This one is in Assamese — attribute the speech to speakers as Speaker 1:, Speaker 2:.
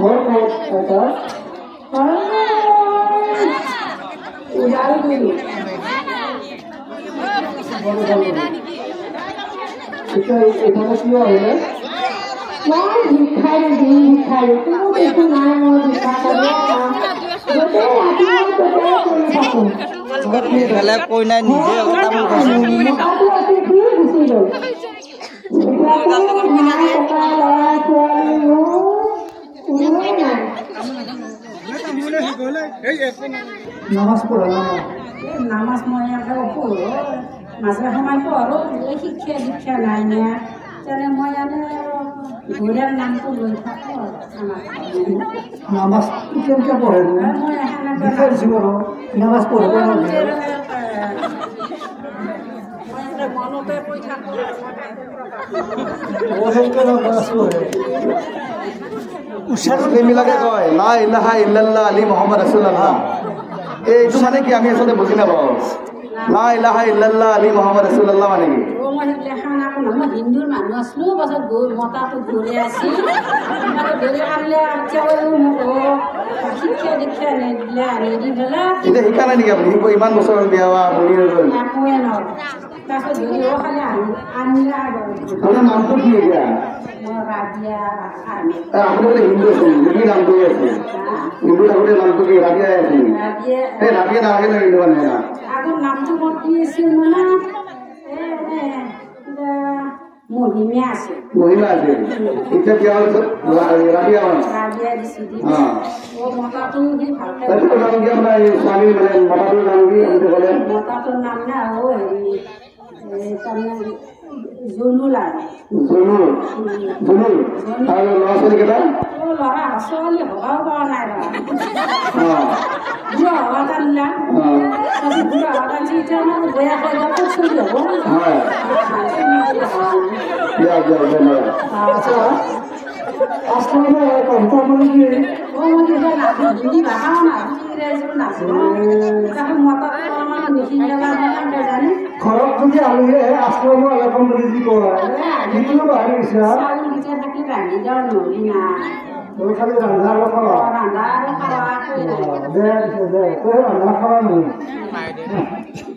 Speaker 1: ঘৰ ক'ত এটা উদালগুৰি এতিয়া এখানে কি আহিলে মই ভিক্ষাৰী কোনো একো নাই মই ভিক্ষা কৰি গোটেই ৰাতি মই কৰি থাকোঁ
Speaker 2: ইফালে কৈ নাই নিজে
Speaker 1: মতাটো আছে কি গুচি গ'ল নামাজ পঢ়া
Speaker 3: নামাজ মই পঢ়ো মাজে সময় পঢ়ো শিক্ষা দীক্ষা নাই না তেনে মই ঘোঁৰাৰ নামটো লৈ থাকোঁ
Speaker 1: নামাজ কেনেকৈ পঢ়ে নামাজ পঢ়িব
Speaker 3: মনতে কৈ থাকোঁ
Speaker 2: মুছলিমবিলাকে কয় লা ইলাহা ইল্লাল্লাহ আলী মুহাম্মদ ৰাছুলুল্লাহ এইটো মানে কি আমি আচলতে বুজি নাপাওঁ লা ইলাহা ইল্লাল্লাহ আলী মুহাম্মদ ৰাছুলুল্লাহ মানে কি
Speaker 3: মই দেখা নাপাওঁ মই হিন্দুৰ মানুহ আছিলোঁ পাছত মতাটো ঘূৰি আছিল ঘূৰি আনিলে শিক্ষা দীক্ষা নিদিলে আনি দি পেলাই
Speaker 2: এতিয়া শিকা নাই নেকি আপুনি ইমান বছৰ বিয়া হোৱা বুঢ়ী হৈ গ'ল
Speaker 3: একোৱে নহয় তাৰপিছত ঘূৰিও খালি আনিলে
Speaker 2: আপোনাৰ নামটো কি এতিয়া
Speaker 3: মই ৰাবিয়া
Speaker 2: আপুনি বোলে হিন্দু আছিল কি নাম কৰি আছে হিন্দু থাকোঁতে নামটো কি ৰাবিয়া আছিল এই ৰাবিয়া নালাগে ন হিন্দু মানে
Speaker 3: আগৰ নামটো মোৰ কি আছিল মানে মহিমা আছিল
Speaker 2: মহিমা আছিল এতিয়া বিয়া হোৱাৰ পিছত ৰাবিয়া মানে
Speaker 3: ৰাবিয়া দিছিল মতাটো সি ভালকৈ
Speaker 2: স্বামী মানে মতাটোৰ নাম কি আপুনি ক'লে
Speaker 3: মতাটোৰ নাম না হেৰি তাৰমানে জনুল আৰু
Speaker 2: আৰু ল'ৰা ছোৱালীকেইটা
Speaker 3: ল'ৰা ছোৱালী হবাও পৰা নাই বুঢ়া হবা টানিলা বুঢ়া হবা টানছি এতিয়া মানে বেয়া হৈ যাব চলি হ'ব হিন্দী ভাষাও নাজানো ইংৰাজীও নাজানো
Speaker 1: ঘৰত যদি আলহীয়ে আশ্ৰম আলোচন বুলি যি কয় সেইটো বাহিৰ
Speaker 3: থাকি ৰান্ধি দিওঁ নহ'লি না
Speaker 1: খালি ৰন্ধা আৰু খাবা
Speaker 3: ৰন্ধা আৰু খাৱা
Speaker 1: দে ৰন্ধা খাবা নহয়